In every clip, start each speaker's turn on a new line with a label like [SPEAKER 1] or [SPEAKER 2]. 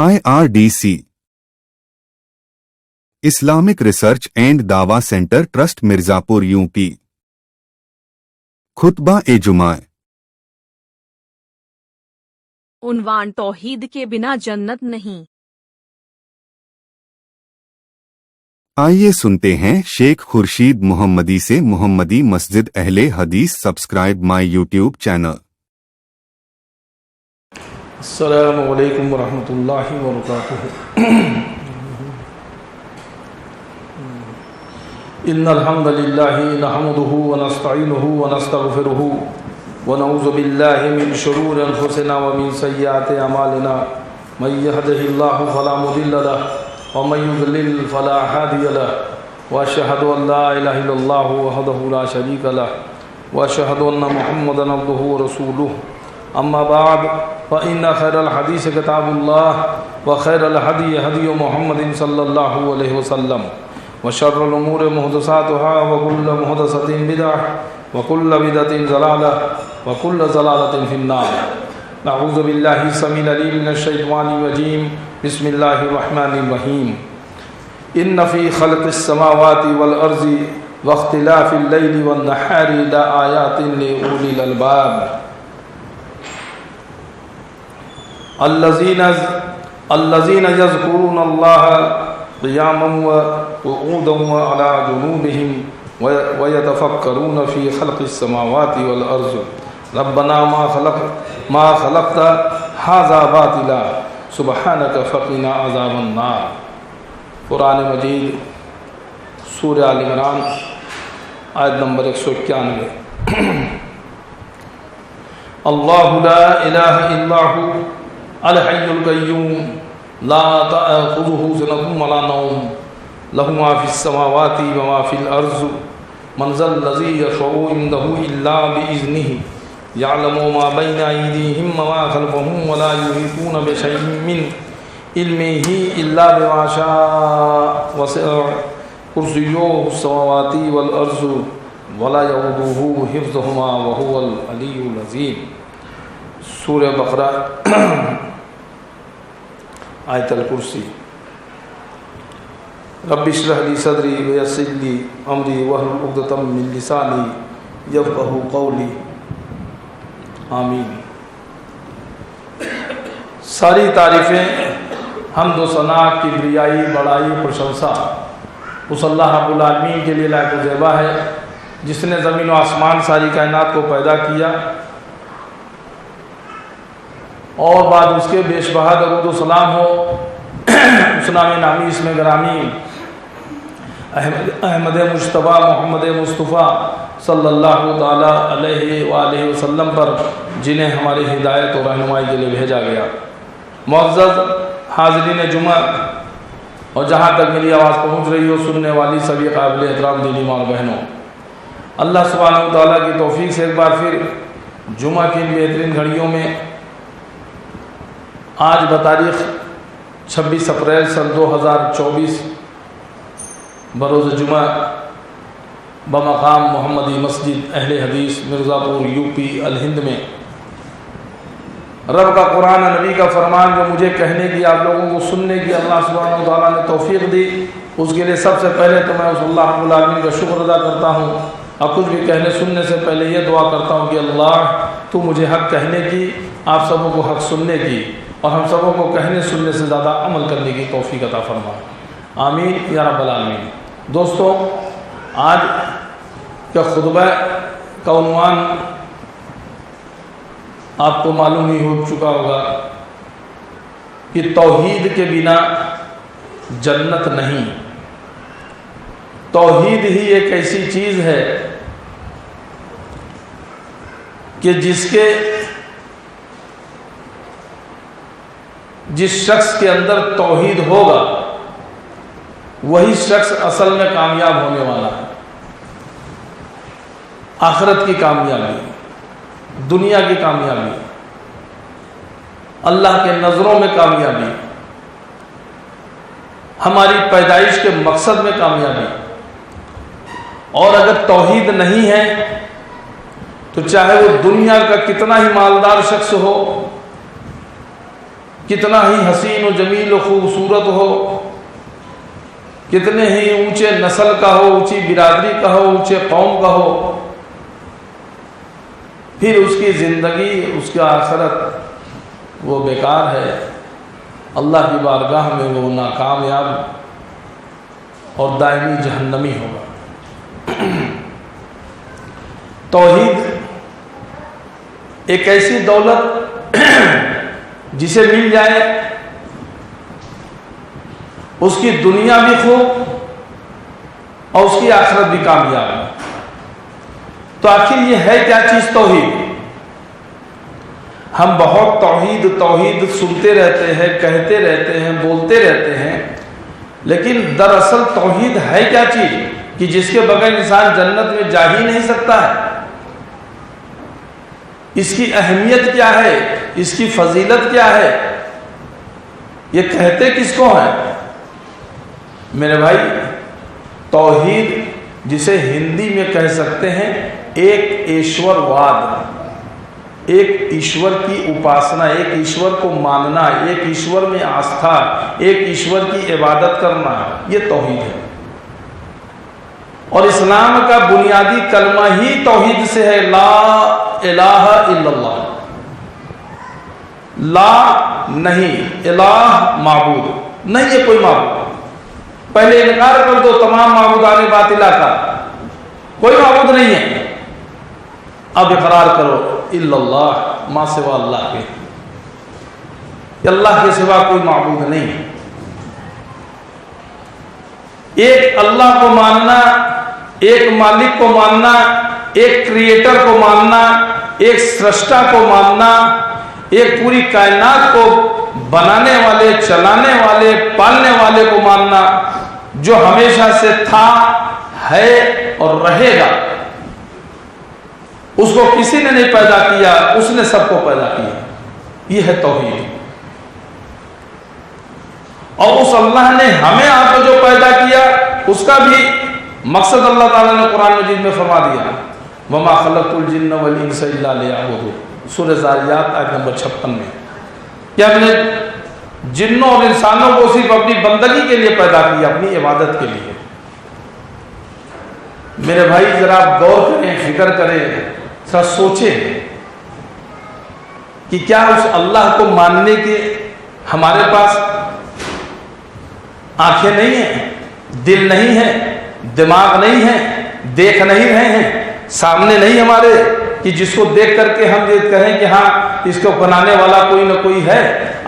[SPEAKER 1] IRDC Islamic research and دعویٰ centre trust Mirzapur UP خطبہ جمعہ
[SPEAKER 2] عنوان توحید کے بنا جنت نہیں۔
[SPEAKER 1] آئیے سنتے ہیں شیخ خورشید محمدی سے۔ محمدی مسجد اہل حدیث سبسکرائب مائی YouTube چینل۔
[SPEAKER 3] السلام علیکم ورحمۃ اللہ وبرکاتہ۔ ان الحمد للہ نحمده ونستعینه ونستغفره ونعوذ باللہ من شرور انفسنا ومن سیئات اعمالنا من يهده الله فلا مضل له ومن يضلل فلا هادي له واشهد ان لا اله الا الله وحده لا شريك له واشهد ان محمدا عبده ورسوله اما بعد فان خير الحديث كتاب الله وخير الهدي هدي محمد صلى الله عليه وسلم وشر الامور محدثاتها وكل محدثة بدعة وكل بدعة ضلالة وكل ضلالة في النار۔ نعوذ بالله السميع العليم من الشيطان الرجيم، بسم الله الرحمن الرحيم۔ ان في خلق السماوات والارض واختلاف الليل والنهار لآيات لأولي الألباب الذين يذكرون الله قياما وقعودا وعلى جنوبهم ويتفكرون في خلق السماوات والأرض ربنا ما خلقت هذا باطلا سبحانك فقنا عذاب النار۔ قرآن مجید سورہ آل عمران آیت نمبر 191۔ اللہ لا الہ الا هو الحی القیوم لا تأخذه سنة ولا نوم له ما في السماوات وما في الأرض من ذا الذي يشفع عنده إلا بإذنه يعلم ما بين أيديهم وما خلفهم ولا يحيطون بشيء من علمه إلا بما شاء وسع كرسيه السماوات والأرض ولا يؤوده حفظهما وهو العلي العظيم۔ سورہ بقرہ آیت الکرسی۔ رب اشرح لی صدری ویسر لی امری واحلل عقدۃ من لسانی یفقہوا قولی، آمین۔ ساری تعریفیں، حمد و ثنا، کبریائی، بڑائی، پرشنسا اس اللہ رب العالمین کے لیے لائق و زیبا ہے جس نے زمین و آسمان ساری کائنات کو پیدا کیا، اور بعد اس کے بیش بہا درود و سلام ہو اس نام نامی اسم گرامی احمد مجتبیٰ محمد مصطفیٰ صلی اللہ تعالیٰ علیہ وآلہ وسلم پر، جنہیں ہماری ہدایت و رہنمائی کے لیے بھیجا گیا۔ معزز حاضرین جمعہ اور جہاں تک میری آواز پہنچ رہی ہو سننے والی سبھی قابل احترام دینی ماں بہنوں، اللہ سبحانہ و تعالیٰ کی توفیق سے ایک بار پھر جمعہ کی بہترین گھڑیوں میں آج بتاریخ 26 اپریل سن 2024 بروز جمعہ بمقام محمدی مسجد اہل حدیث مرزاپور UP الہند میں رب کا قرآن، نبی کا فرمان جو مجھے کہنے کی، آپ لوگوں کو سننے کی اللہ سبحانہ و تعالیٰ نے توفیق دی، اس کے لیے سب سے پہلے تو میں اس اللہ رب العالمین کا شکر ادا کرتا ہوں، اور کچھ بھی کہنے سننے سے پہلے یہ دعا کرتا ہوں کہ اللہ تو مجھے حق کہنے کی، آپ سبوں کو حق سننے کی، اور ہم سبوں کو کہنے سننے سے زیادہ عمل کرنے کی توفیق عطا فرما، آمین یا رب العالمین۔ دوستو، آج کا خطبہ کا عنوان آپ کو معلوم ہی ہو چکا ہوگا کہ توحید کے بنا جنت نہیں۔ توحید ہی ایک ایسی چیز ہے کہ جس شخص کے اندر توحید ہوگا وہی شخص اصل میں کامیاب ہونے والا ہے۔ آخرت کی کامیابی، دنیا کی کامیابی، اللہ کے نظروں میں کامیابی، ہماری پیدائش کے مقصد میں کامیابی۔ اور اگر توحید نہیں ہے تو چاہے وہ دنیا کا کتنا ہی مالدار شخص ہو، کتنا ہی حسین و جمیل و خوبصورت ہو، کتنے ہی اونچے نسل کا ہو، اونچی برادری کا ہو، اونچے قوم کا ہو، پھر اس کی زندگی، اس کا آخرت وہ بیکار ہے، اللہ کی بارگاہ میں وہ ناکامیاب اور دائمی جہنمی ہوگا۔ توحید ایک ایسی دولت جسے مل جائے اس کی دنیا بھی خوب اور اس کی آخرت بھی کامیاب ہے۔ تو آخر یہ ہے کیا چیز توحید؟ ہم بہت توحید توحید سنتے رہتے ہیں، کہتے رہتے ہیں، بولتے رہتے ہیں، لیکن دراصل توحید ہے کیا چیز کہ جس کے بغیر انسان جنت میں جا ہی نہیں سکتا ہے؟ اس کی اہمیت کیا ہے؟ اس کی فضیلت کیا ہے؟ یہ کہتے کس کو ہیں؟ میرے بھائی، توحید جسے ہندی میں کہہ سکتے ہیں ایک ایشور واد، ایک ایشور کی اپاسنا، ایک ایشور کو ماننا، ایک ایشور میں آستھا، ایک ایشور کی عبادت کرنا، یہ توحید ہے۔ اور اسلام کا بنیادی کلمہ ہی توحید سے ہے، لا الہ الا اللہ۔ لا نہیں، الہ معبود نہیں ہے، کوئی معبود۔ پہلے انکار کر دو تمام معبودان باطلہ کا، کوئی معبود نہیں ہے۔ اب اقرار کرو الا اللہ، ما سوا اللہ کے، اللہ کے سوا کوئی معبود نہیں ہے۔ ایک اللہ کو ماننا، ایک مالک کو ماننا، ایک کریٹر کو ماننا، ایک سرشٹا کو ماننا، ایک پوری کائنات کو بنانے والے، چلانے والے، پالنے والے کو ماننا، جو ہمیشہ سے تھا، ہے اور رہے گا۔ اس کو کسی نے نہیں پیدا کیا، اس نے سب کو پیدا کیا۔ یہ ہے توحید۔ اور اس اللہ نے ہمیں آپ کو جو پیدا کیا اس کا بھی مقصد اللہ تعالیٰ نے قرآن مجید میں فرما دیا، وَمَا خَلَقْتُ الْجِنَّ وَالْإِنسَ إِلَّا لِيَعْبُدُونِ، سورہ ذاریات آیت نمبر 56 میں، کہ ہم نے جنوں اور انسانوں کو صرف اپنی بندگی کے لیے پیدا کیا، اپنی عبادت کے لیے۔ میرے بھائی ذرا آپ غور کریں، فکر کریں، ذرا سوچیں کہ کیا اس اللہ کو ماننے کے ہمارے پاس آنکھیں نہیں ہیں، دل نہیں ہے، دماغ نہیں ہے، دیکھ نہیں رہے ہیں، سامنے نہیں ہمارے کہ جس کو دیکھ کر کے ہم یہ کہیں کہ ہاں اس کو بنانے والا کوئی نہ کوئی ہے؟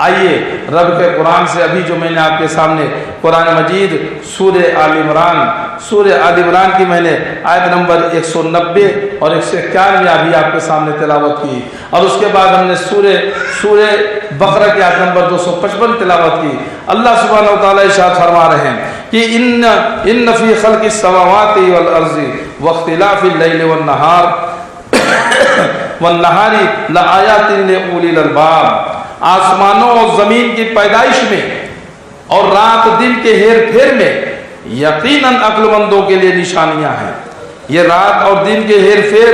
[SPEAKER 3] آئیے رب کے قرآن سے ابھی جو میں نے آپ کے سامنے قرآن مجید سورہ آل عمران کی میں نے آیت نمبر 190 اور 191 ابھی آپ کے سامنے تلاوت کی، اور اس کے بعد ہم نے سورہ بقرہ کی آیت نمبر 255 تلاوت کی۔ اللہ سبحانہ وتعالی ارشاد فرما رہے ہیں کہ ان فی خلق السماوات والارض واختلاف اللیل والنہار لآیات لأولی الالباب، آسمانوں اور زمین کی پیدائش میں اور رات دن کے ہیر پھیر میں یقیناً عقل مندوں کے لیے نشانیاں ہیں۔ یہ رات اور دن کے ہیر پھیر،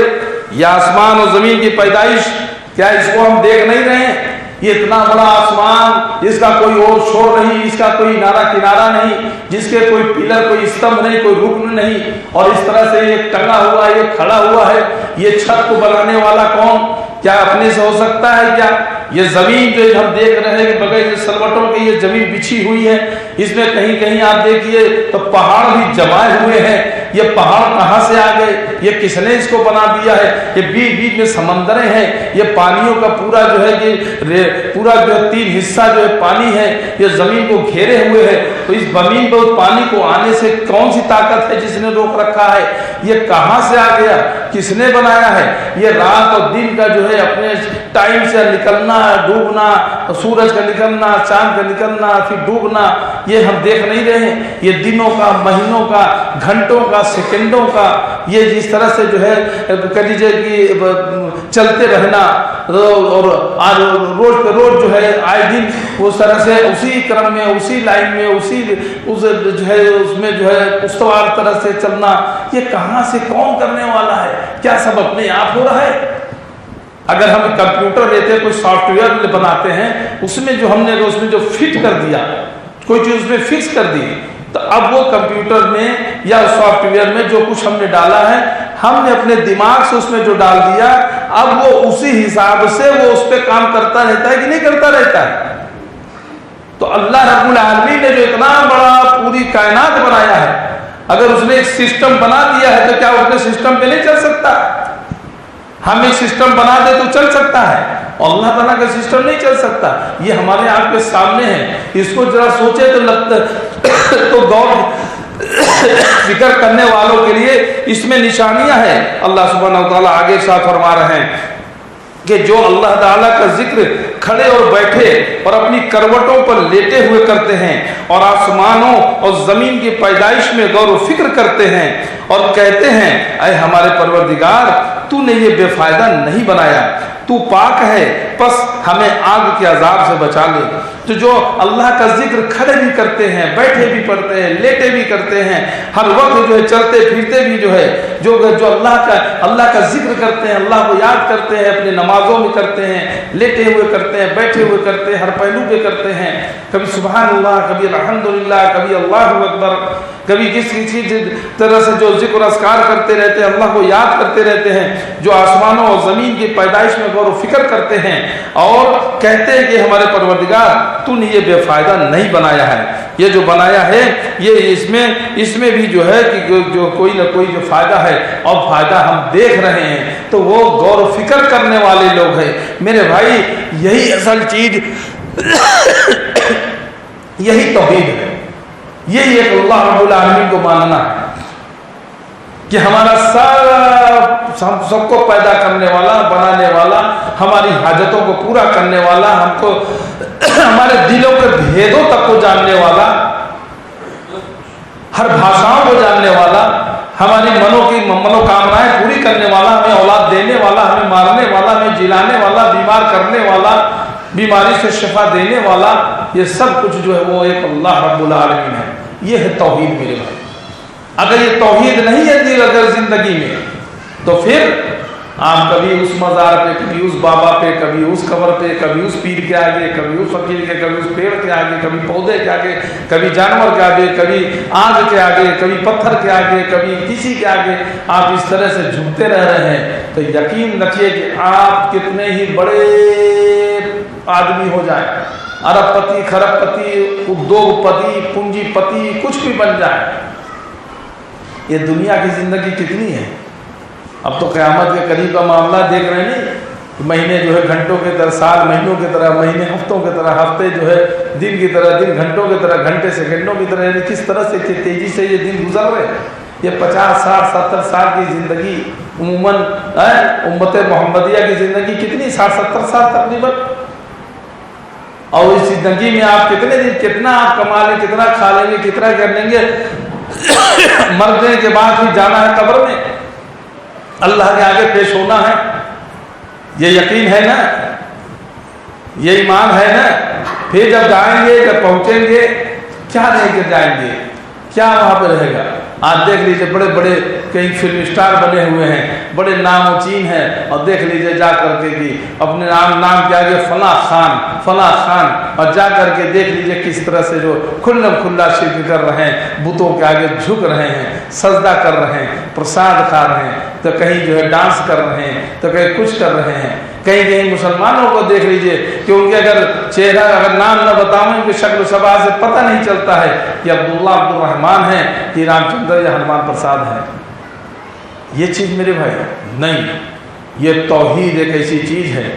[SPEAKER 3] یہ آسمان اور زمین کی پیدائش، کیا اس کو ہم دیکھ نہیں رہے ہیں؟ یہ اتنا بڑا آسمان، اس کا کوئی اور شور نہیں، اس کا کوئی نعرہ کنارہ نہیں، جس کے کوئی پلر، کوئی استمبھ نہیں، کوئی رکن نہیں، اور اس طرح سے یہ ٹنگا ہوا ہے، یہ کھڑا ہوا ہے۔ یہ چھت کو بنانے والا کون؟ کیا اپنے سے ہو سکتا ہے کیا؟ یہ زمین جو ہم دیکھ رہے ہیں کہ بغیر سلوٹوں کے یہ زمین بچھی ہوئی ہے، اس میں کہیں کہیں آپ دیکھیے تو پہاڑ بھی جمائے ہوئے ہیں۔ یہ پہاڑ کہاں سے آ گئے؟ یہ کس نے اس کو بنا دیا ہے؟ یہ بیچ بیچ میں سمندریں ہیں، یہ پانیوں کا پورا جو ہے کہ پورا جو 3 حصہ جو ہے پانی ہے، یہ زمین کو گھیرے ہوئے ہے۔ تو اس زمین کو، پانی کو آنے سے کون سی طاقت ہے جس نے روک رکھا ہے؟ یہ کہاں سے آ گیا؟ کس نے بنایا ہے؟ یہ رات اور دن کا جو ہے اپنے ٹائم سے نکلنا، ڈوبنا، سورج کا نکلنا، چاند کا نکلنا، پھر ڈوبنا، یہ ہم دیکھ نہیں رہے ہیں؟ یہ دنوں کا، مہینوں کا، گھنٹوں کا، سیکنڈوں کا، یہ جس طرح سے جو ہے کہہ لیجیے کہ چلتے رہنا، اور روز پہ روز جو ہے آئے دن اس طرح سے اسی کرم میں، اسی لائن میں، اس جو ہے اس میں جو ہے استوار طرح سے چلنا، یہ کہاں سے کون کرنے والا ہے؟ کیا سب اپنے آپ ہو رہا ہے؟ اگر ہم کمپیوٹر لیتے ہیں، کوئی سافٹ ویئر بناتے ہیں، اس میں جو ہم نے جو فٹ کر دیا، کوئی چیز اس میں فکس کر دی، تو اب وہ کمپیوٹر میں یا سافٹ ویئر میں جو کچھ ہم نے ڈالا ہے، ہم نے اپنے دماغ سے اس میں جو ڈال دیا، اب وہ اسی حساب سے وہ اس پہ کام کرتا رہتا ہے کہ نہیں کرتا رہتا ہے؟ تو اللہ رب العالمین نے جو اتنا بڑا پوری کائنات بنایا ہے، اگر اس نے ایک سسٹم بنا دیا ہے تو کیا اس نے سسٹم پہ نہیں چل سکتا؟ ہم ایک سسٹم بنا دے تو چل سکتا ہے، اور اللہ تعالیٰ کا سسٹم نہیں چل سکتا۔ یہ ہمارے آپ کے سامنے ہے، اس کو ذرا سوچے تو لگتا تو غور فکر کرنے والوں کے لیے اس میں نشانیاں ہیں۔ اللہ سبحانہ و تعالیٰ آگے ساتھ فرما رہے ہیں کہ جو اللہ تعالیٰ کا ذکر کھڑے اور بیٹھے اور اپنی کروٹوں پر لیٹے ہوئے کرتے ہیں، اور آسمانوں اور زمین کی پیدائش میں غور و فکر کرتے ہیں، اور کہتے ہیں اے ہمارے پروردگار، تو نے یہ بے فائدہ نہیں بنایا، تو پاک ہے، پس ہمیں آگ کے عذاب سے بچا لے۔ تو جو اللہ کا ذکر کھڑے بھی کرتے ہیں، بیٹھے بھی پڑھتے ہیں، لیٹے بھی کرتے ہیں، ہر وقت جو ہے چلتے پھرتے بھی جو ہے جو اللہ کا ذکر کرتے ہیں، اللہ کو یاد کرتے ہیں، اپنے نمازوں میں کرتے ہیں، لیٹے ہوئے کرتے ہیں، بیٹھے ہوئے کرتے ہیں، ہر پہلو پہ کرتے ہیں، کبھی سبحان اللہ، کبھی الحمدللہ، کبھی اللہ اکبر، کبھی کسی طرح سے جو ذکر اذکار کرتے رہتے ہیں، اللہ کو یاد کرتے رہتے ہیں، جو آسمانوں اور زمین کی پیدائش میں غور و فکر کرتے ہیں، اور کہتے ہیں کہ ہمارے پروردگار، تو نے یہ بے فائدہ نہیں بنایا ہے، یہ جو بنایا ہے یہ اس میں بھی جو ہے کہ جو کوئی نہ کوئی جو فائدہ ہے، اور فائدہ ہم دیکھ رہے ہیں، تو وہ غور و فکر کرنے والے لوگ ہیں۔ میرے بھائی، یہی اصل چیز، یہی توحید ہے، یہی ایک اللہ رب العالمین کو ماننا ہے کہ ہمارا سب کو پیدا کرنے والا، بنانے والا، ہماری حاجتوں کو پورا کرنے والا، ہم کو ہمارے دلوں کے بھیدوں تک کو جاننے والا، ہر بھاشاؤں کو جاننے والا، ہماری منوکامنائیں پوری کرنے والا، ہمیں اولاد دینے والا، ہمیں مارنے والا، ہمیں جلانے والا، بیمار کرنے والا، بیماری سے شفا دینے والا، یہ سب کچھ جو ہے وہ ایک اللہ رب العالمین ہے۔ یہ ہے توحید میرے بھائی۔ اگر یہ توحید نہیں ہے اگر زندگی میں، تو پھر آپ کبھی اس مزار پہ، کبھی اس بابا پہ، کبھی اس قبر پہ، کبھی اس پیر کے آگے، کبھی اس فقیر کے، کبھی اس پیڑ کے آگے، کبھی پودے کے آگے، کبھی جانور کے آگے، کبھی آگ کے آگے، کبھی پتھر کے آگے، کبھی کسی کے آگے آپ اس طرح سے جھکتے رہ رہے ہیں، تو یقین رکھیے کہ آپ کتنے ہی بڑے آدمی ہو جائیں، ارب پتی، کھرب پتی، ادوگ پتی، پونجی پتی، کچھ بھی بن جائے، یہ دنیا کی زندگی کتنی ہے؟ اب تو قیامت کے قریب کا معاملہ دیکھ رہے ہیں، نہیں؟ مہینے جو ہے گھنٹوں کی طرح، سال مہینوں کی طرح، مہینے ہفتوں کی طرح، ہفتے جو ہے دن کی طرح، دن گھنٹوں کی طرح، گھنٹے سیکنڈوں کی طرح، یعنی کس طرح سے تیزی سے یہ دن گزر رہے ہیں۔ یہ 50 60 70 سال کی زندگی عموماً امت محمدیہ کی زندگی کتنی؟ 60 70 سال تقریباً۔ اور اس زندگی میں آپ کتنے دن، کتنا آپ کما لیں، کتنا کھا لیں گے، کتنا کر لیں گے، مرنے کے بعد بھی جانا ہے قبر میں، اللہ کے آگے پیش ہونا ہے۔ یہ یقین ہے نا، یہ ایمان ہے نا؟ پھر جب جائیں گے، جب پہنچیں گے، کیا لے کے جائیں گے، کیا وہاں پہ رہے گا؟ آج دیکھ لیجئے بڑے بڑے کئی فلم اسٹار بنے ہوئے ہیں، بڑے نام و چین ہیں، اور دیکھ لیجئے جا کر کے کہ اپنے نام کے آگے فلاں خان، اور جا کر کے دیکھ لیجئے کس طرح سے جو کھلم کھلا شرک کر رہے ہیں، بتوں کے آگے جھک رہے ہیں، سجدہ کر رہے ہیں، پرساد کھا رہے ہیں، تو کہیں جو ہے ڈانس کر رہے ہیں، تو کہیں کچھ کر رہے ہیں۔ کہیں مسلمانوں کو دیکھ لیجئے کہ ان کے اگر چہرہ، اگر نام نہ بتاؤں، ان کی شکل و شباہ سے پتہ نہیں چلتا ہے کہ عبداللہ عبد الرحمن ہے کہ رام چندر یا ہنومان پرساد ہے۔ یہ چیز میرے بھائی نہیں، یہ توحید ایک ایسی چیز ہے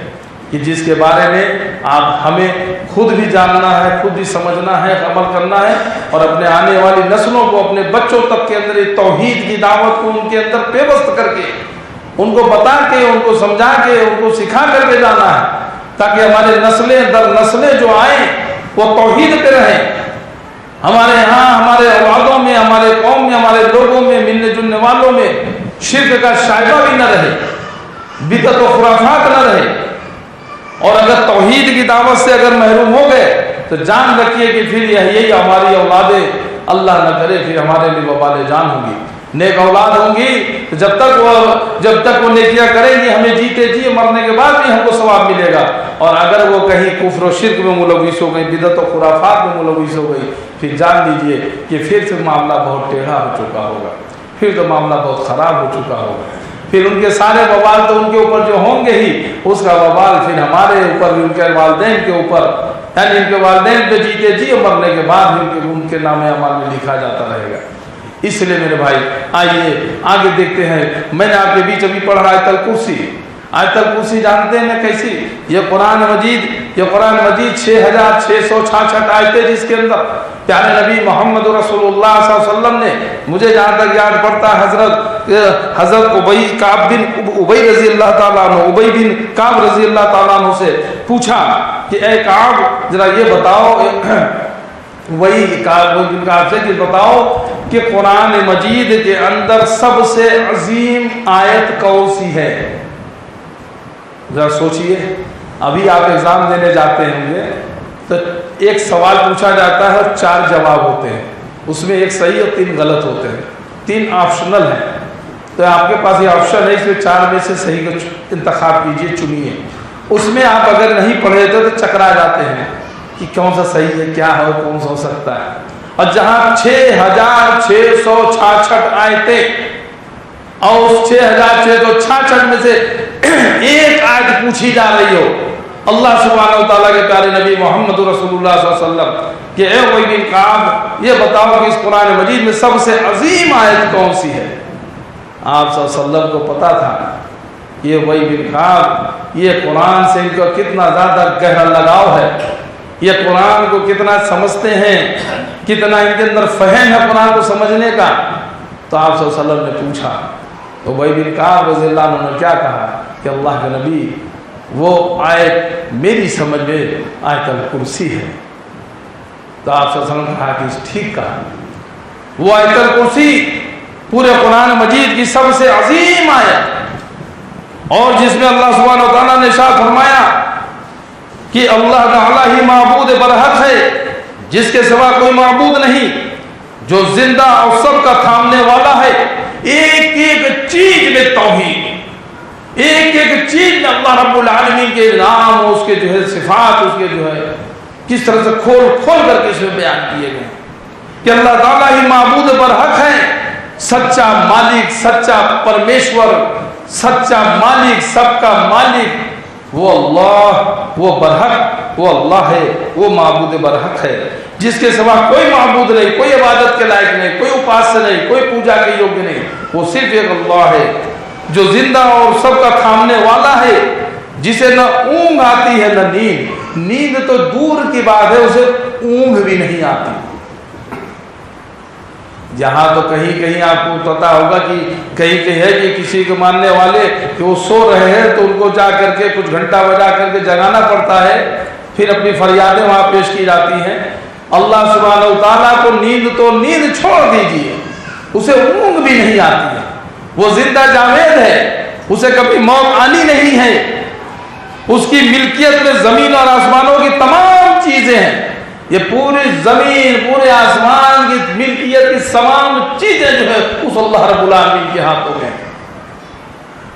[SPEAKER 3] کہ جس کے بارے میں ہمیں خود بھی جاننا ہے، خود بھی سمجھنا ہے، عمل کرنا ہے، اور اپنے آنے والی نسلوں کو، اپنے بچوں تک کے اندر یہ توحید کی دعوت کو ان کے اندر پیوست کر کے، ان کو بتا کے، ان کو سمجھا کے، ان کو سکھا کر کے جانا ہے، تاکہ ہمارے نسلیں در نسلیں جو آئیں وہ توحید پہ رہیں۔ ہمارے ہاں، ہمارے اولادوں میں، ہمارے قوم میں، ہمارے لوگوں میں، ملنے جلنے والوں میں شرک کا شائبہ بھی نہ رہے، بدعت و خرافات نہ رہے۔ اور اگر توحید کی دعوت سے اگر محروم ہو گئے تو جان رکھیے کہ پھر یہی ہماری اولادیں، اللہ نہ کرے، پھر ہمارے لیے وبال جان ہوگی۔ نیک اولاد ہوں گی تو جب تک وہ نیکیاں کریں گی ہمیں جیتے جی مرنے کے بعد بھی ہم کو ثواب ملے گا. اور اگر وہ کہیں کفر و شرک میں ملوث ہو گئی, بدعت و خرافات میں ملوث ہو گئی, پھر جان لیجئے کہ پھر سے معاملہ بہت ٹیڑھا ہو چکا ہوگا, پھر تو معاملہ بہت خراب ہو چکا ہوگا. پھر ان کے سارے وبال تو ان کے اوپر جو ہوں گے ہی, اس کا وبال پھر ہمارے اوپر, ان کے والدین کے اوپر, یعنی ان کے والدین پہ جیتے جی مرنے کے بعد ان کے نام اعمال میں لکھا جاتا رہے گا. اس لیے میرے بھائی آئیے آگے دیکھتے ہیں. میں نے آپ کے بیچ ابھی پڑھا آیت الکرسی. آیت الکرسی جانتے ہیں کیسی؟ یہ قرآن مجید 6666 آیتیں, جس کے اندر پیارے نبی محمد رسول اللہ صلی اللہ علیہ وسلم نے, مجھے جہاں تک یاد پڑتا ہے, حضرت ابی رضی اللہ تعالیٰ عنہ, ابی بن کعب رضی اللہ تعالیٰ عنہ سے پوچھا کہ اے کعب ذرا یہ بتاؤ, وہی کعب سے کہ بتاؤ کہ قرآن مجید کے اندر سب سے عظیم آیت کون سی ہے؟ ذرا سوچئے. ابھی آپ ایگزام دینے جاتے ہوں گے تو ایک سوال پوچھا جاتا ہے اور 4 جواب ہوتے ہیں, اس میں ایک صحیح اور 3 غلط ہوتے ہیں, 3 آپشنل ہیں. تو آپ کے پاس یہ آپشن ہے, اس میں 4 میں سے صحیح کا انتخاب کیجئے, چنیے. اس میں آپ اگر نہیں پڑھے تو چکرا جاتے ہیں کہ کون سا صحیح ہے, کیا ہے, کون سا ہو سکتا ہے. اور جہاں 6666 آیتیں اور اس 6666 میں سے ایک آیت پوچھی جا رہی ہو اللہ سبحانہ و تعالیٰ کے پیارے نبی محمد رسول اللہ صلی اللہ علیہ وسلم کہ اے ابی بن کعب یہ بتاؤ کہ اس قرآن مجید میں سب سے عظیم آیت کون سی ہے؟ آپ صلی اللہ علیہ وسلم کو پتا تھا یہ ابی بن کعب, یہ قرآن سے ان کا کتنا زیادہ گہرا لگاؤ ہے, یہ قرآن کو کتنا سمجھتے ہیں, کتنا ان کے اندر فہم ہے قرآن کو سمجھنے کا. تو آپ صلی اللہ علیہ وسلم نے پوچھا تو ابی بن کعب رضی اللہ عنہ نے کیا کہا کہ اللہ کے نبی وہ آیت میری سمجھ میں آیت الکرسی ہے. تو آپ صلی اللہ علیہ وسلم نے کہا کہ ٹھیک کہا, وہ آیت الکرسی پورے قرآن مجید کی سب سے عظیم آیت, اور جس میں اللہ سبحانہ و تعالیٰ نے ارشاد فرمایا کہ اللہ تعالیٰ ہی معبود برحق ہے, جس کے سوا کوئی معبود نہیں, جو زندہ اور سب کا تھامنے والا ہے. ایک ایک چیز میں توحید, ایک ایک چیز میں اللہ رب العالمین کے نام, اس کے جو ہے صفات, اس کے جو ہے کس طرح سے کھول کھول کر کے اس میں بیان کیے گئے کہ اللہ تعالیٰ ہی معبود برحق ہے, سچا مالک, سچا پرمیشور, سچا مالک, سب کا مالک وہ اللہ, وہ برحق, وہ اللہ ہے, وہ معبود برحق ہے, جس کے سوا کوئی معبود نہیں, کوئی عبادت کے لائق نہیں, کوئی اپاسیہ نہیں, کوئی پوجا کے یوگی نہیں. وہ صرف ایک اللہ ہے جو زندہ اور سب کا تھامنے والا ہے, جسے نہ اونگ آتی ہے نہ نیند. نیند تو دور کی بات ہے, اسے اونگ بھی نہیں آتی. جہاں تو کہیں کہیں آپ کو پتا ہوگا کہ کہیں کہیں ہے کہ کسی کے ماننے والے کہ وہ سو رہے ہیں تو ان کو جا کر کے کچھ گھنٹہ بجا کر کے جگانا پڑتا ہے, پھر اپنی فریادیں وہاں پیش کی جاتی ہیں. اللہ سبحانہ و تعالیٰ کو نیند چھوڑ دیجیے, اسے اونگ بھی نہیں آتی ہے. وہ زندہ جاوید ہے, اسے کبھی موت آنی نہیں ہے. اس کی ملکیت میں زمین اور آسمانوں کی تمام چیزیں ہیں. یہ پوری زمین, پورے آسمان کی ملکیت کی تمام چیزیں جو ہے اس اللہ رب العالمین کے ہاتھوں میں.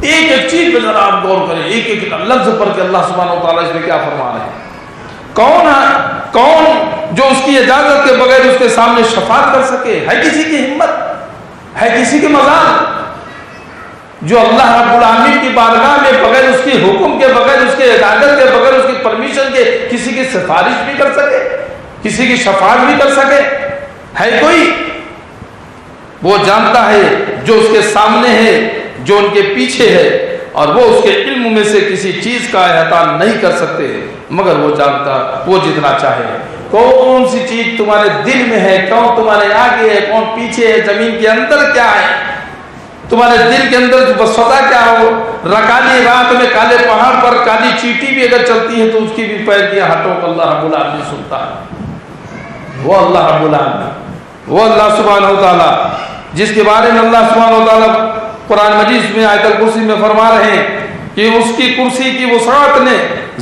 [SPEAKER 3] ایک ایک چیز پہ ذرا آپ غور کریں, ایک ایک لفظ پر کہ اللہ سبحانہ و تعالیٰ اس میں کیا فرما رہے ہیں. کون جو اس کی اجازت کے بغیر اس کے سامنے شفاعت کر سکے؟ ہے کسی کی ہمت؟ ہے کسی کی مزاج جو اللہ رب العالمین کی بارگاہ میں بغیر اس کی حکم کے, بغیر اس کے اجازت کے, بغیر اس کی پرمیشن کے کسی کی سفارش بھی کر سکے, کسی کی شفاعت بھی کر سکے؟ ہے کوئی؟ وہ جانتا ہے جو اس کے سامنے ہے, جو ان کے پیچھے ہے, اور وہ اس کے علم میں سے کسی چیز کا احاطہ نہیں کر سکتے مگر وہ جانتا, وہ جتنا چاہے. کون سی چیز تمہارے دل میں ہے, کون تمہارے آگے ہے, کون پیچھے ہے, زمین کے اندر کیا ہے, تمہارے دل کے اندر وسوسہ کیا ہو. رکالی رات میں کالے پہاڑ پر کالی چیٹی بھی اگر چلتی ہے تو اس کی بھی پیر کی ہاتھوں کو اللہ رب العالمین سنتا ہے. وہ اللہ رب العالمین, وہ اللہ سبحانہ و تعالیٰ جس کے بارے میں اللہ سبحانہ و تعالیٰ قرآن مجید میں آیت الکرسی میں فرما رہے ہیں کہ اس کی کرسی کی وسعت نے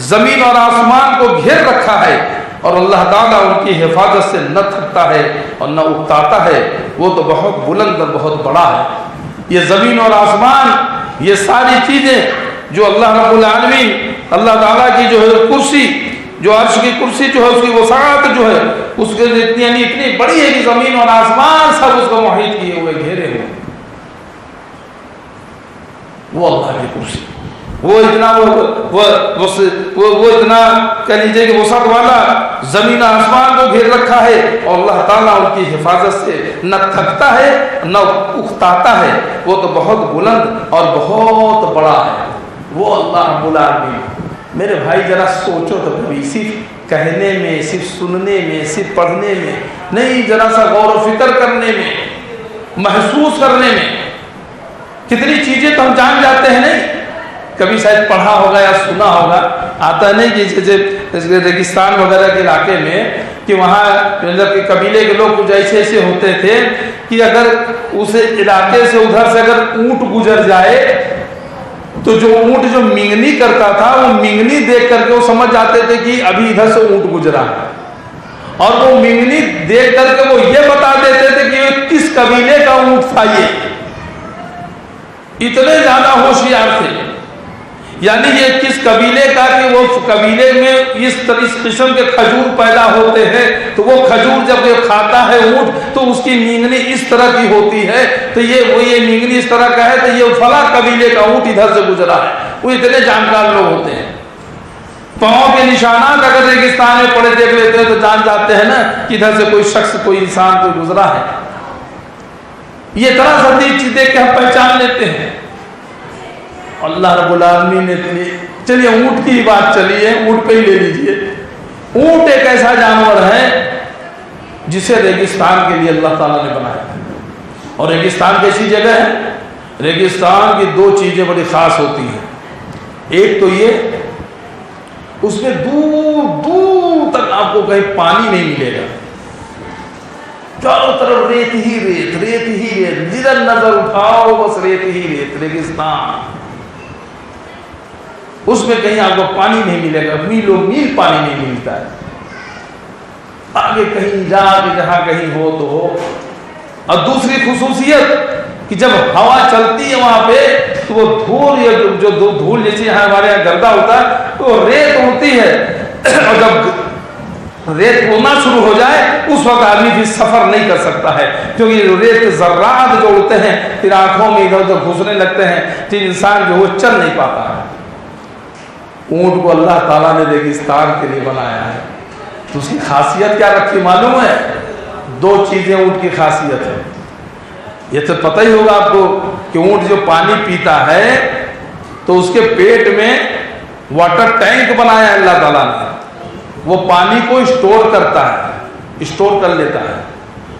[SPEAKER 3] زمین اور آسمان کو گھیر رکھا ہے, اور اللہ تعالیٰ ان کی حفاظت سے نہ تھکتا ہے اور نہ اکتاتا ہے، وہ تو بہت بلند اور بہت بڑا ہے۔ یہ زمین اور آسمان، یہ ساری چیزیں جو اللہ رب العالمین، اللہ تعالیٰ کی جو ہے کرسی، جو عرش کی کرسی جو ہے اس کی وسعت جو ہے اس کے اتنی بڑی ہے کہ زمین اور آسمان سب اس کو محیط کیے ہوئے، گھیرے ہوئے، وہ اللہ کی کرسی، وہ اتنا وہ اتنا کہہ لیجیے کہ وسعت والا زمین آسمان کو گھیر رکھا ہے، اور اللہ تعالیٰ ان کی حفاظت سے نہ تھکتا ہے نہ اکتاتا ہے، وہ تو بہت بلند اور بہت بڑا ہے وہ اللہ رب العالمین۔ میرے بھائی ذرا سوچو تو کبھی، صرف کہنے میں، صرف سننے میں، صرف پڑھنے میں نہیں، ذرا سا غور و فکر کرنے میں، محسوس کرنے میں، کتنی چیزیں تو ہم جان جاتے ہیں نہیں، کبھی شاید پڑھا ہوگا یا سنا ہوگا، آتا نہیں کہ جیسے ریگستان وغیرہ کے علاقے میں کہ وہاں مطلب کہ قبیلے کے لوگ کچھ ایسے ہوتے تھے کہ اگر اس علاقے سے ادھر سے اگر اونٹ گزر جائے تو جو اونٹ جو مینگنی کرتا تھا وہ مینگنی دیکھ کر کے وہ سمجھ جاتے تھے کہ ابھی ادھر سے اونٹ گزرا ہے، اور وہ مینگنی دیکھ کر کے وہ یہ بتا دیتے تھے کہ یہ کس قبیلے کا اونٹ تھا، یہ اتنے زیادہ ہوشیار تھے، یعنی یہ کس قبیلے کا کہ وہ قبیلے میں اس قسم کے کھجور پیدا ہوتے ہیں، تو وہ کھجور جب یہ کھاتا ہے اونٹ تو اس کی مینگنی اس طرح کی ہوتی ہے، تو یہ مینگنی اس طرح کا ہے تو یہ فلاں قبیلے کا اونٹ ادھر سے گزرا ہے، وہ اتنے جانکار لوگ ہوتے ہیں۔ پاؤں کے نشانات اگر ریگستان میں پڑے دیکھ لیتے ہیں تو جان جاتے ہیں نا کہ ادھر سے کوئی شخص، کوئی انسان کوئی گزرا ہے، یہ طرح سے چیز دیکھ کے ہم پہچان لیتے ہیں۔ اللہ رب العالمین نے چلیے اونٹ کی بات چلی ہے، اونٹ پہ ہی لے لیجئے۔ اونٹ ایک ایسا جانور ہے جسے ریگستان کے لیے اللہ تعالیٰ نے بنایا، اور ریگستان کیسی جگہ ہے؟ ریگستان کی دو چیزیں بڑی خاص ہوتی ہیں، ایک تو یہ اس میں دور دور تک آپ کو کہیں پانی نہیں ملے گا، چاروں طرف ریت ہی ریت، ریت ہی ریت، جدھر نظر اٹھاؤ بس ریت ہی ریت، ریگستان، اس میں کہیں آپ کو پانی نہیں ملے گا، میلوں میل پانی نہیں ملتا ہے، آگے کہیں جا کے جہاں کہیں ہو تو ہو۔ اور دوسری خصوصیت کہ جب ہوا چلتی ہے وہاں پہ تو وہ دھول، یا جو دھول جیسے یہاں ہمارے یہاں گردہ ہوتا ہے تو ریت اڑتی ہے، اور جب ریت اڑنا شروع ہو جائے اس وقت آدمی بھی سفر نہیں کر سکتا ہے، کیونکہ ریت ذرات جو اڑتے ہیں پھر آنکھوں میں ادھر ادھر گھسنے لگتے ہیں، پھر انسان جو وہ چل نہیں پاتا ہے۔ اونٹ کو اللہ تعالیٰ نے ریگستان کے لیے بنایا ہے، تو اس کی خاصیت کیا رکھی معلوم ہے؟ دو چیزیں اونٹ کی خاصیت ہے، یہ تو پتہ ہی ہوگا آپ کو کہ اونٹ جو پانی پیتا ہے تو اس کے پیٹ میں واٹر ٹینک بنایا ہے اللہ تعالیٰ نے، وہ پانی کو اسٹور کرتا ہے، اسٹور کر لیتا ہے،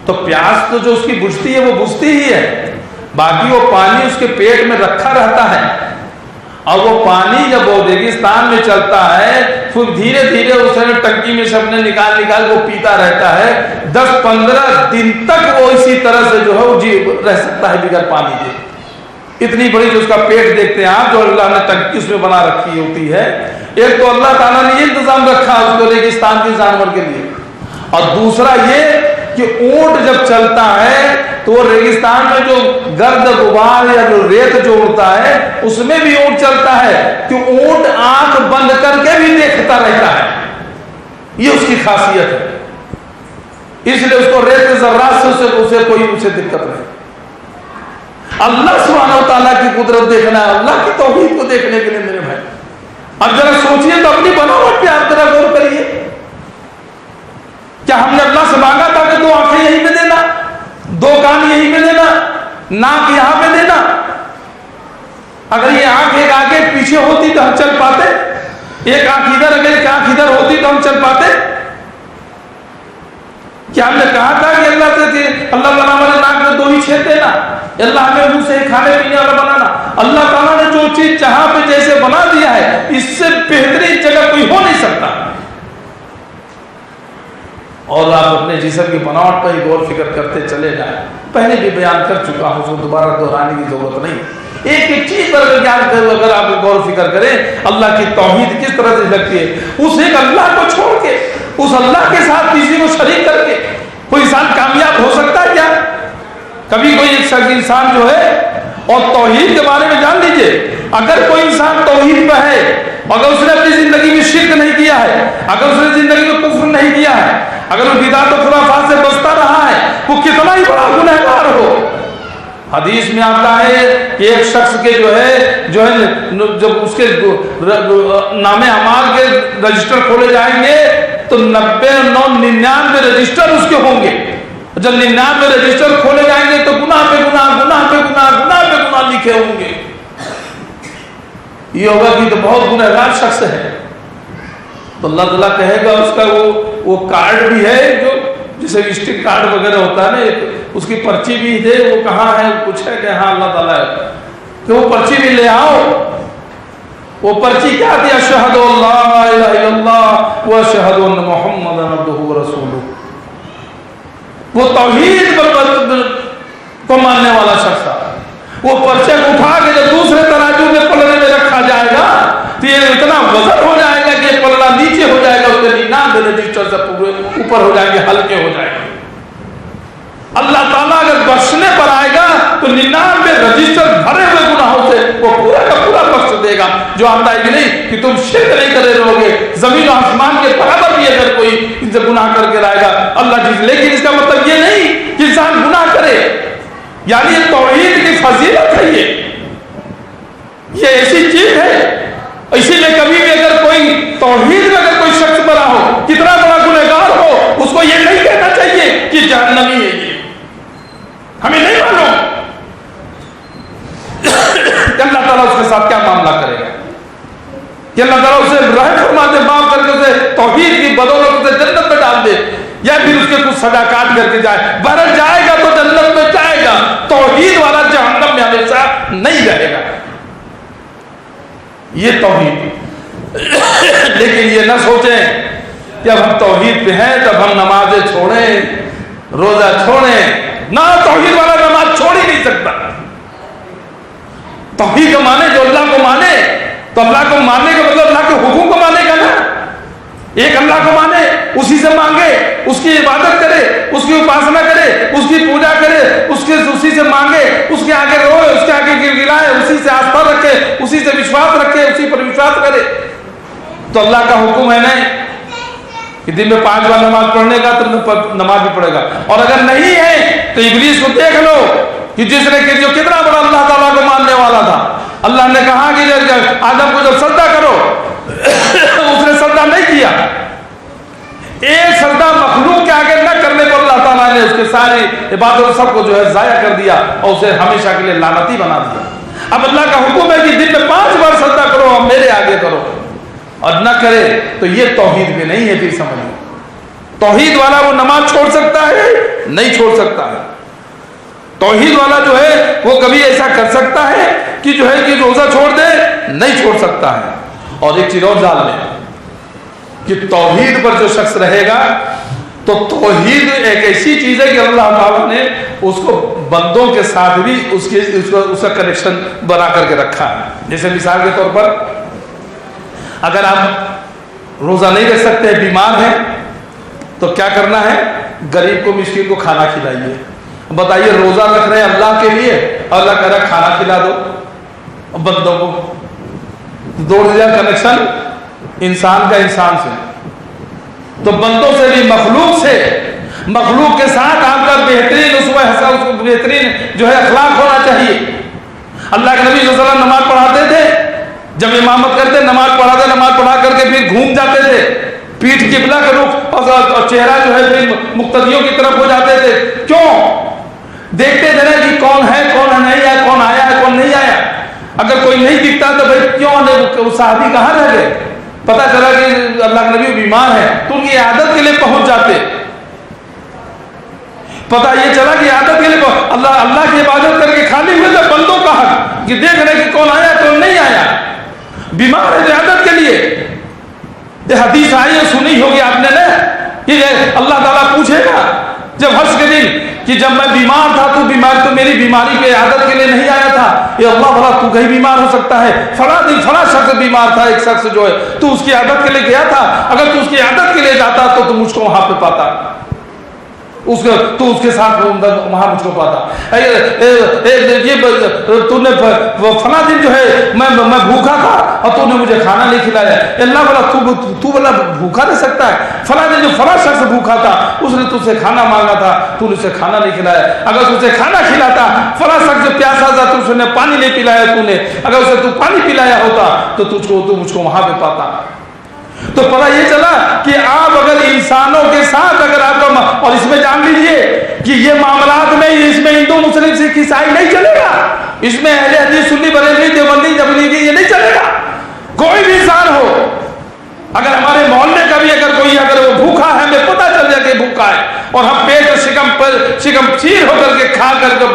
[SPEAKER 3] تو پیاس تو جو اس کی بجھتی ہے وہ بجھتی ہی ہے، باقی وہ پانی اس کے پیٹ میں رکھا رہتا ہے، اور وہ پانی جب وہ ریگستان میں چلتا ہے پھر دھیرے دھیرے اسے ٹنکی میں سے اپنے نکال وہ پیتا رہتا ہے، 10-15 دن تک وہ اسی طرح سے جو ہے وہ رہ سکتا ہے بغیر پانی کے، اتنی بڑی جو اس کا پیٹ دیکھتے ہیں آپ، جو اللہ نے ٹنکی اس میں بنا رکھی ہوتی ہے۔ ایک تو اللہ تعالیٰ نے یہ انتظام رکھا اس کو ریگستان کے جانور کے لیے، اور دوسرا یہ کہ اونٹ جب چلتا ہے تو وہ ریگستان میں جو گرد غبار یا جو ریت جو اڑتا ہے اس میں بھی اونٹ چلتا ہے، کہ اونٹ آنکھ بند کر کے بھی دیکھتا رہتا ہے، یہ اس کی خاصیت ہے، اس لیے اس کو ریت ذرات سے اسے دقت نہیں۔ اللہ سبحانہ و تعالیٰ کی قدرت دیکھنا ہے، اللہ کی توحید کو دیکھنے کے لیے میرے بھائی اب ذرا سوچئے تو اپنی بناوٹ پہ آپ ذرا غور کریے، کیا ہم نے اللہ سے مانگا تھا کہ 2 آنکھیں یہیں پہ دینا، 2 کان یہیں پہ دینا، ناک یہاں پہ دینا؟ اگر یہ آنکھ ایک آگے پیچھے ہوتی تو ہم چل پاتے؟ ایک آنکھ ادھر اگر ایک آنکھ ادھر ہوتی تو ہم چل پاتے؟ کیا ہم نے کہا تھا کہ اللہ تعالیٰ ہمارے ناک میں 2 ہی چھید دینا، اللہ ہمیں منہ سے کھانے پینے والا بنانا؟ اللہ تعالیٰ نے جو چیز جہاں پہ جیسے بنا دیا ہے اس سے بہترین جگہ کوئی ہو نہیں سکتا، اور آپ اپنے جسم کی بناوٹ پر ہی غور فکر کرتے چلے جائیں، پہلے بھی بیان کر چکا ہوں، اس کو دوبارہ دہرانے کی ضرورت نہیں، ایک ایک چیز پر اگر آپ غور فکر کریں اللہ کی توحید کس طرح سے لگتی ہے، اس ایک اللہ کو چھوڑ کے اس اللہ کے ساتھ کسی کو شریک کر کے کوئی انسان کامیاب ہو سکتا ہے کیا؟ کبھی کوئی ایک شخص انسان جو ہے، اور توحید کے بارے میں جان لیجئے، اگر کوئی انسان توحید پہ ہے، اگر اس نے اپنی زندگی میں شرک نہیں کیا ہے، اگر اس نے زندگی میں کفر نہیں کیا ہے، اگر وہ بدعت و خرافات سے بچتا رہا ہے، وہ کتنا ہی بڑا گنہگار ہو۔ حدیث میں آتا ہے کہ ایک شخص کے جو ہے جب اس کے نام اعمال کے رجسٹر کھولے جائیں گے تو 99 رجسٹر اس کے ہوں گے۔ جب 99 رجسٹر کھولے جائیں گے تو گناہ پہ گناہ، گناہ پہ گناہ، گناہ پہ گناہ لکھے ہوں گے۔ یہ ہوگا کہ تو بہت گنہگار شخص ہے، تو اللہ تعالیٰ کہے گا اس کا وہ کارڈ بھی ہے جو جسے وزٹنگ کارڈ وغیرہ ہوتا ہے نا، اس کی پرچی بھی دے، وہ کہاں ہے، کچھ ہے کہ ہاں اللہ تعالیٰ ہے، کہ وہ پرچی بھی لے آؤ۔ وہ پرچی کیا تھی؟ اشہد اللہ الہ الا اللہ و اشہد ان محمد عبدہ و رسولہ۔ وہ توحید کو ماننے والا شخص تھا۔ وہ پرچے کو اٹھا کے جب دوسرے ترازو میں پلڑے میں رکھا جائے گا تو یہ اتنا وزن ہو جائے گا کہ پلڑا نیچے ہو جائے گا، اس کے 99 رجسٹر سے پورے اوپر ہو جائیں گے، ہلکے ہو جائیں گے۔ اللہ تعالیٰ اگر بخشنے پر آئے گا تو 99 رجسٹر بھرے ہوئے گناہوں سے وہ پورا کا پورا بخش دے گا۔ جو آتا ہے کہ نہیں کہ تم شرک نہیں کرے رہو گے، زمین و آسمان کے برابر بھی اگر کوئی ان سے گناہ کر کے رہے گا اللہ جی، لیکن اس کا مطلب یہ نہیں کہ انسان گناہ کرے، یعنی یہ توحید کی فضیلت ہے، یہ ایسی چیز ہے۔ اسی لیے کبھی بھی اگر کوئی توحید میں اگر کوئی شخص بنا ہو، کتنا بڑا گنہگار ہو، اس کو یہ نہیں کہنا چاہیے کہ جہنمی ہے، یہ ہمیں نہیں معلوم کہ اللہ تعالیٰ اس کے ساتھ کیا معاملہ کرے گا، کہ اللہ تعالیٰ اسے رحم فرما دے، معاف کر کے اسے توحید کی بدولت سے جنت میں ڈال دے، یا پھر اس کے کچھ سزا کاٹ کر کے جائے۔ بہرحال جائے گا تو جنت میں جائے گا، توحید والا جہنم میں ہمیشہ نہیں رہے گا۔ یہ توحید۔ لیکن یہ نہ سوچیں کہ اب ہم توحید پہ ہیں تب ہم نمازیں چھوڑیں، روزہ چھوڑیں۔ نہ، توحید والا نماز چھوڑ ہی نہیں سکتا۔ توحید کو مانے، جو اللہ کو مانے، تو اللہ کو ماننے کا مطلب اللہ کے حکم کو مانے گا نا۔ ایک اللہ کو مانے، اسی سے مانگے، اس کی عبادت کرے، اس کی اپاسنا کرے، اس کی پوجا کرے، اسی سے مانگے، اس کے آگے روئے، اس کے آگے گڑگڑائے، اسی سے آستھا رکھے، اسی سے وشواس رکھے، اسی پر وشواس کرے، تو اللہ کا حکم ہے نہیں کہ دن میں 5 بار نماز پڑھنے کا تو نماز بھی پڑھے گا۔ اور اگر نہیں ہے تو ابلیس کو دیکھ لو کہ جس نے کہ جو کتنا بڑا اللہ تعالیٰ کو ماننے والا تھا، اللہ نے کہا کہ آدم کو جب سجدہ کرو، اس نے سجدہ نہیں کیا۔ ایک سجدہ مخلوق کے آگے نہ کرنے پر اللہ تعالیٰ نے اس کے ساری عبادت سب کو جو ہے ضائع کر دیا اور اسے ہمیشہ کے لیے لعنتی بنا دیا۔ اب اللہ کا حکم ہے کہ دن میں 5 بار سجدہ کرو اور میرے آگے کرو، اور نہ کرے تو یہ توحید میں نہیں ہے۔ پھر سمجھو، توحید والا وہ نماز چھوڑ سکتا ہے؟ نہیں چھوڑ سکتا ہے۔ توحید والا جو ہے وہ کبھی ایسا کر سکتا ہے کہ جو ہے کہ روزہ چھوڑ دے؟ نہیں چھوڑ سکتا ہے۔ اور ایک چیز اور جان لیں کہ توحید پر جو شخص رہے گا تو توحید ایک ایسی چیز ہے کہ اللہ تعالیٰ نے اس کو بندوں کے ساتھ بھی اس کا کنیکشن بنا کر کے رکھا ہے۔ جیسے مثال کے طور پر اگر آپ روزہ نہیں رکھ سکتے، بیمار ہیں، تو کیا کرنا ہے؟ غریب کو، مسکین کو کھانا کھلائیے۔ بتائیے، روزہ رکھ رہے ہیں اللہ کے لیے، اللہ کہہ رہا ہے کھانا کھلا دو بندوں کو، دوڑ دیا کنیکشن انسان کا انسان سے، تو بندوں سے بھی مخلوق کے ساتھ آپ کا بہترین اسوہ حسنہ، بہترین جو ہے اخلاق ہونا چاہیے۔ اللہ کے نبی صلی اللہ علیہ وسلم نماز پڑھاتے تھے، جب امامت کرتے نماز پڑھا کر کے پھر گھوم جاتے تھے، پیٹھ قبلہ کا رخ اور چہرہ جو ہے پھر مقتدیوں کی طرف ہو جاتے تھے۔ کیوں؟ دیکھتے تھے نا کہ کون ہے، کون نہیں ہے، کون آیا ہے، کون نہیں آیا۔ اگر کوئی نہیں دکھتا تو بھائی کیوں صحابی کہاں رہ گئے؟ پتہ چلا کہ اللہ کے نبی بیمار ہے تو ان کی عادت کے لیے پہنچ جاتے۔ پتہ یہ چلا کہ عادت کے لیے اللہ کی عبادت کر کے خالی ہوئے تو بندوں کا حق کہ دیکھ رہے کہ کون آیا کون نہیں آیا۔ بیمار ہے عادت کے لیے۔ یہ حدیث آئی ہے، سنی ہوگی آپ نے نا کہ اللہ تعالیٰ پوچھے گا جب حشر کے دن کہ جب میں بیمار تھا تو میری بیماری کے عادت کے لیے نہیں آیا تھا، یہ اللہ بھلا تو کہیں بیمار ہو سکتا ہے، فلاں دن فلاں شخص بیمار تھا، ایک شخص جو ہے تو اس کی عادت کے لیے گیا تھا، اگر تو اس کی عادت کے لیے جاتا تو مجھ کو وہاں پہ پاتا، تو اس کے ساتھ وہاں مجھ کو پاتا، یہ تو نے فلاں دن جو ہے میں بھوکا تھا اور تو نے مجھے کھانا نہیں کھلایا، اللہ بولا تو بولا بھوکا رہ سکتا ہے، فلاں دن جو فلاں شخص بھوکا تھا اس نے تجھ سے کھانا مانگا تھا، تو نے اسے کھانا نہیں کھلایا، اگر تو اسے کھانا کھلاتا، فلاں شخص جو پیاسا تھا تو اس نے پانی نہیں پلایا، تو نے اگر اسے تو پانی پلایا ہوتا تو مجھ کو وہاں پہ پاتا۔ تو پتہ یہ چلا کہ آپ اگر انسانوں کے ساتھ اگر آپ کا، اور اس میں جان لیجئے کہ یہ معاملات میں اس میں ہندو مسلم سکھ عیسائی نہیں چلے گا، اس میں اہل حدیث سنی بریلوی دیوبندی تبلیغی یہ نہیں چلے گا، کوئی بھی انسان ہو، اگر ہمارے محلے کا بھی اگر کوئی اگر وہ بھوکا ہے، ہمیں پتہ چل جائے کہ بھوکا ہے اور ہم پیٹ شکم چیر ہو کر کے کھا کر کے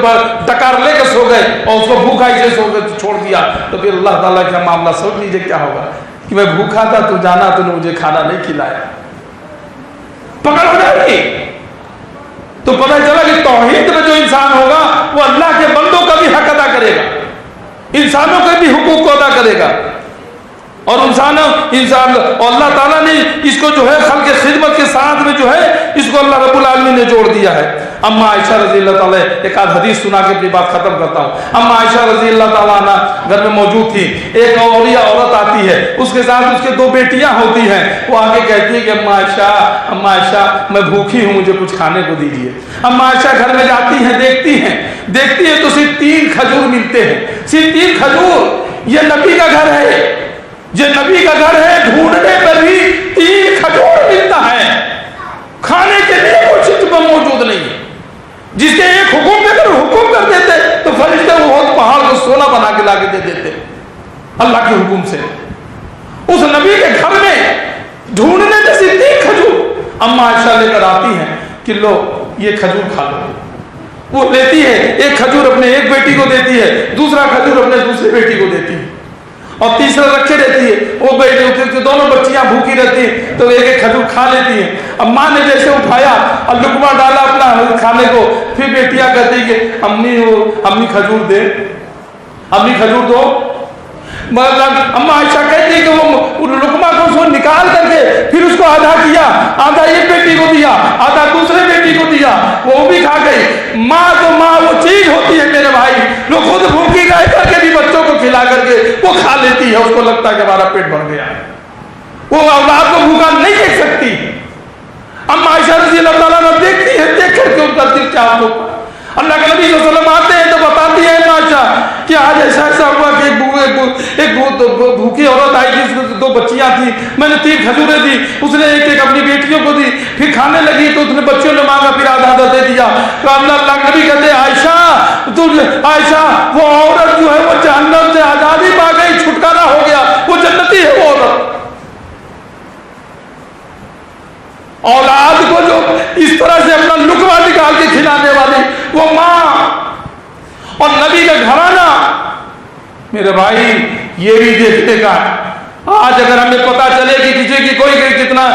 [SPEAKER 3] ڈکار لے کے سو گئے اور اس کو بھوکا ہی سے سو کے چھوڑ دیا، تو پھر اللہ تعالیٰ کا معاملہ سوچ لیجئے کیا ہوگا کہ میں بھوکا تھا تو جانا تو نے مجھے کھانا نہیں کھلایا، پکڑ ہو جائے گی۔ تو پتہ چلا کہ توحید میں جو انسان ہوگا وہ اللہ کے بندوں کا بھی حق ادا کرے گا، انسانوں کے بھی حقوق کو ادا کرے گا، اور انسان اور اللہ تعالیٰ نے اس کو جو ہے خلق خدمت کے ساتھ میں جو ہے اس کو اللہ رب العالمین نے جوڑ دیا ہے۔ اما عائشہ رضی اللہ تعالیٰ، ایک آدھ حدیث سنا کے اپنی بات ختم کرتا ہوں۔ اما عائشہ رضی اللہ تعالیٰ عنہ گھر میں موجود تھی، ایک اولیاء عورت آتی ہے، اس کے ساتھ اس کے 2 بیٹیاں ہوتی ہیں، وہ آگے کہتی ہے کہ اما عائشہ میں بھوکی ہوں، مجھے کچھ کھانے کو دیجیے۔ اما عائشہ گھر میں جاتی ہیں، دیکھتی ہیں تو صرف 3 کھجور ملتے ہیں، صرف 3 کھجور، یہ نبی کا گھر ہے، یہ نبی کا گھر ہے، ڈھونڈنے پر بھی 3 کھجور ملتا ہے، کھانے کے لیے کچھ موجود نہیں ہے، جس کے ایک حکم دے کر حکم کر دیتے تو فرشتے وہ بہت پہاڑ کو سونا بنا کے لا کے دے دیتے اللہ کے حکم سے۔ اس نبی کے گھر میں ڈھونڈنے میں صرف 3 کھجور، اما عائشہ لے کر آتی ہیں کہ لو یہ کھجور کھا لو، وہ لیتی ہے، ایک کھجور اپنے ایک بیٹی کو دیتی ہے، دوسرا کھجور اپنے دوسرے بیٹی کو دیتی ہے، اور تیسرا رکھے رہتی ہے، وہ بیٹے دونوں بچیاں بھوکی رہتی ہیں تو ایک کھجور کھا لیتی ہیں۔ اب ماں نے جیسے اٹھایا اور لقمہ ڈالا اپنا کھانے کو، پھر بیٹیاں کہتی کہ امی کھجور دے، امی کھجور دو، اما عائشہ کہتی ہے کہ وہ لقمہ کو نکال کر کے پھر اس کو آدھا کیا، آدھا ایک بیٹی کو دیا، آدھا دوسرے بیٹی کو دیا، وہ بھی کھا گئی۔ ماں تو ماں وہ چیز ہوتی ہے میرے بھائی، جو خود بھوکی رہ کر کے بھی بچوں کو کھلا کر کے وہ کھا لیتی ہے، اس کو لگتا ہے کہ ہمارا پیٹ بھر گیا، وہ اولاد کو بھوکا نہیں دیکھ سکتی۔ اما عائشہ رضی اللہ تعالیٰ نے دیکھتی ہے، دیکھ کر کے ان کا دل چاہت ہوتا ہے۔ اللہ کے نبی صلی اللہ علیہ وسلم آتے ہیں تو بتاتی ہے عائشہ کہ آج ایسا ہوا کہ ایک بھوکی عورت آئی تھی، اس میں 2 بچیاں تھیں، میں نے 3 کھجوریں دی، اس نے ایک اپنی بیٹیوں کو دی، پھر کھانے لگی تو اس نے بچیوں نے مانگا، پھر آدھا دے دیا۔ تو اللہ کے نبی کہتے ہیں عائشہ وہ عورت جو ہے وہ جہنم سے آزادی پا گئی، چھٹکارا ہو گیا، وہ جنتی ہے وہ عورت۔ اولاد کو جو اس طرح سے اپنا لقمہ نکال کے کھلانے والی وہ ماں، اور نبی کا گھرانہ میرے بھائی یہ بھی دیکھنے کا۔ آج اگر ہمیں پتا چلے کہ کسی کی کوئی اتنا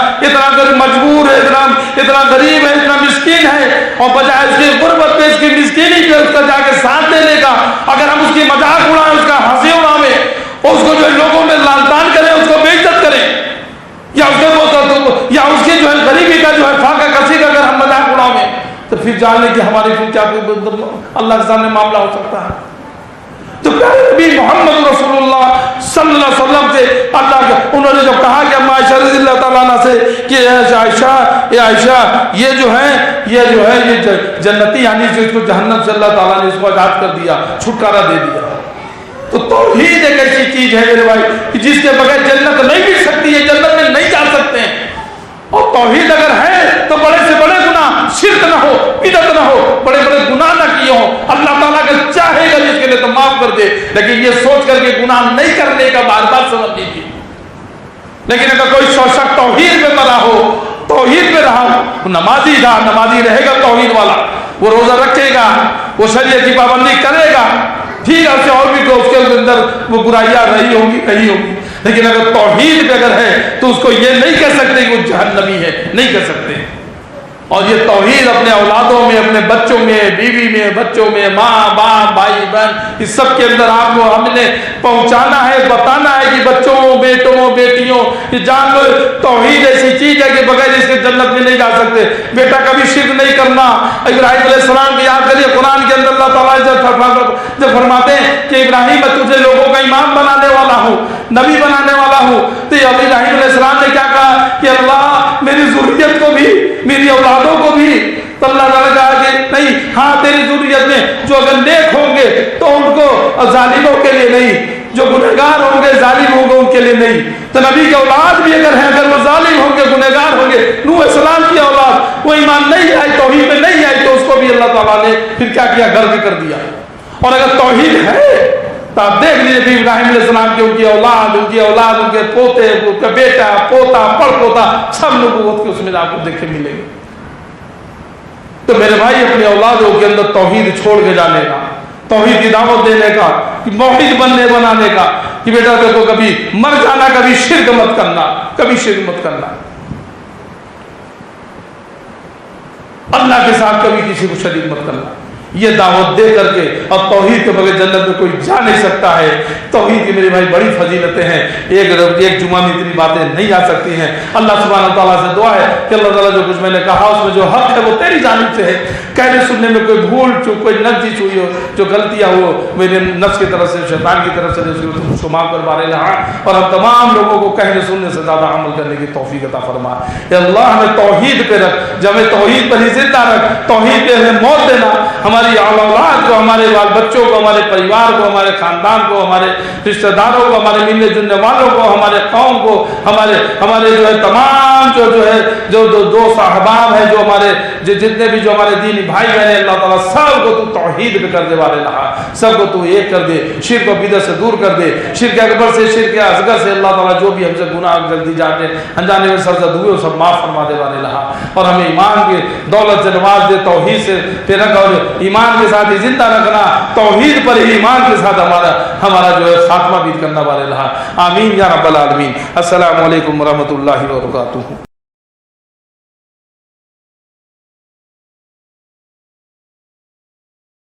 [SPEAKER 3] مجبور ہے، اتنا غریب ہے، اتنا مسکین ہے، اور بجائے اس کی غربت پہ، اس کی مسکینی پہ اس کا جا کے ساتھ دینے کا، اگر ہم اس کی مذاق اڑائیں، اس کا ہنسی اڑاویں، اور اس کو جو ہے لوگوں میں لالتان کریں، اس کو بے عزت کریں، یا اس کے جو ہے غریبی کا جو ہے فاقہ کسی کا اگر ہم مذاق اڑاویں، تو پھر جان لیں کہ ہمارے کیا اللہ کے سامنے معاملہ ہو سکتا ہے۔ تو پیارے نبی محمد رسول اللہ صلی اللہ علیہ وسلم سے اللہ انہوں نے جب کہا کہ اما عائشہ رضی اللہ تعالیٰ عنہ سے کہ عائشہ یہ جو ہے یہ جنتی، یعنی جو اس کو جہنم سے اللہ تعالیٰ نے اس کو آزاد کر دیا، چھٹکارا دے دیا۔ تو توحید ایک ایسی چیز ہے میرے بھائی کہ جس کے بغیر جنت نہیں مل سکتی ہے، جنت میں نہیں جا سکتے ہیں۔ اور توحید اگر ہے تو بڑے سے بڑے گناہ، شرک نہ ہو، بدعت نہ ہو، بڑے بڑے گناہ نہ کیے ہوں، اللہ تعالیٰ کے چاہے گا جس کے لیے تو معاف کر دے، لیکن یہ سوچ کر کے گناہ نہیں کرنے کا بار بار سمجھ لیجیے۔ لیکن اگر کوئی شخص توحید میں مرا ہو، توحید میں رہا ہو، نمازی رہے گا، توحید والا، وہ روزہ رکھے گا، وہ شریعت کی پابندی کرے گا، ٹھیک ہے، اسے اور بھی تو اس کے اندر وہ برائیاں رہی ہوگی، لیکن اگر توحید پہ اگر ہے تو اس کو یہ نہیں کہہ سکتے کہ وہ جہنمی ہے، نہیں کہہ سکتے۔ اور یہ توحید اپنے اولادوں میں، اپنے بچوں میں، بیوی میں، بچوں میں، ماں باپ بھائی بہن، اس سب کے اندر آپ کو ہم نے پہنچانا ہے، بتانا ہے کہ بچوں، بیٹوں، بیٹیوں، یہ جان لو توحید ایسی چیز ہے کہ بغیر اس کے جنت میں نہیں جا سکتے۔ بیٹا کبھی شرک نہیں کرنا۔ ابراہیم علیہ السلام کی یاد کریے، قرآن کے اندر اللہ تعالیٰ جب فرماتے ہیں کہ ابراہیم میں تجھے لوگوں کا امام بنانے والا ہوں، نبی بنانے والا ہوں، تو ابراہیم علیہ السلام نے کیا کہا کہ اللہ میری ذریت کو بھی، میری اولادوں کو بھی، تو اللہ تعالیٰ کہا کہ نہیں، ہاں تیری ذریت میں جو اگر نیک ہوں گے تو ان کو، ظالموں کے لیے نہیں، جو گنہگار ہوں گے ظالم ہوں گے ان کے لیے نہیں۔ تو نبی کی اولاد بھی اگر ہیں، اگر وہ ظالم ہوں گے، گنہگار ہوں گے، نوح السلام کی اولاد وہ ایمان نہیں آئی، توحید میں نہیں آئی، تو اس کو بھی اللہ تعالیٰ نے پھر کیا کیا، غرق کر دیا۔ اور اگر توحید ہے تو آپ دیکھ لیجیے کہ ابراہیم علیہ السلام کی ان کی اولاد، ان کی اولاد، ان کے پوتے، ان کا بیٹا، پوتا، پڑ پوتا، سب نبوت کے اس میں آپ کو دیکھے ملیں گے۔ تو میرے بھائی اپنی اولادوں کے اندر توحید چھوڑ کے جانے کا، توحید کی دعوت دینے کا، موحد بنانے کا کہ بیٹا دیکھو کبھی مر جانا، کبھی شرک مت کرنا، کبھی شرک مت کرنا، اللہ کے ساتھ کبھی کسی کو شریک مت کرنا۔ یہ دعوت دے کر کے، اور توحید کے بغیر جنت میں کوئی جا نہیں سکتا ہے۔ توحید کی میرے بھائی بڑی فضیلتیں ہیں، ایک جمعہ میں اتنی باتیں نہیں آ سکتی ہیں۔ اللہ سبحانہ تعالیٰ سے دعا ہے کہ اللہ تعالیٰ جو کچھ میں نے کہا اس میں جو حق ہے وہ تیری جانب سے ہے، کہنے سننے میں کوئی بھول چوک، کوئی نغزش ہوئی ہو، جو غلطیاں ہو میرے نفس کی طرف سے، شیطان کی طرف سے، اس کو معاف کر بارے لہا، اور ہم تمام لوگوں کو کہنے سننے سے زیادہ عمل کرنے کی توفیق عطا فرما۔ اے اللہ ہمیں توحید پہ رکھ، جب ہمیں توحید پر ہی زندہ رکھ، توحید پہ ہمیں موت دینا، ہماری اولاد کو، ہمارے بال بچوں کو، ہمارے پریوار کو، ہمارے خاندان کو، ہمارے رشتہ داروں کو، ہمارے ملنے جلنے والوں کو، ہمارے قوم کو، ہمارے جو ہے تمام جو ہے جو دوست احباب ہیں، جو ہمارے جتنے بھی جو ہمارے دینی بھائی بہن ہیں، اللہ تعالیٰ سب کو تو توحید پہ کر دے والے رہا، سب کو تو ایک کر دے، شرک و بدعت سے دور کر دے، شرک اکبر سے، شرک اصغر سے، اللہ تعالیٰ جو بھی ہم سے گناہ جلدی جاتے انجانے میں سرزد ہوئے وہ سب معاف فرما دے والے رہا، اور ہمیں ایمان کی دولت سے نواز دے، توحید سے پھر رکھ، اور ایمان کے ساتھ ہی زندہ رکھنا، توحید پر ہی ایمان کے ساتھ ہمارا جو ہے خاتمہ بھی کرنا والے رہا۔ آمین یا رب العالمین۔ السلام علیکم ورحمۃ اللہ وبرکاتہ۔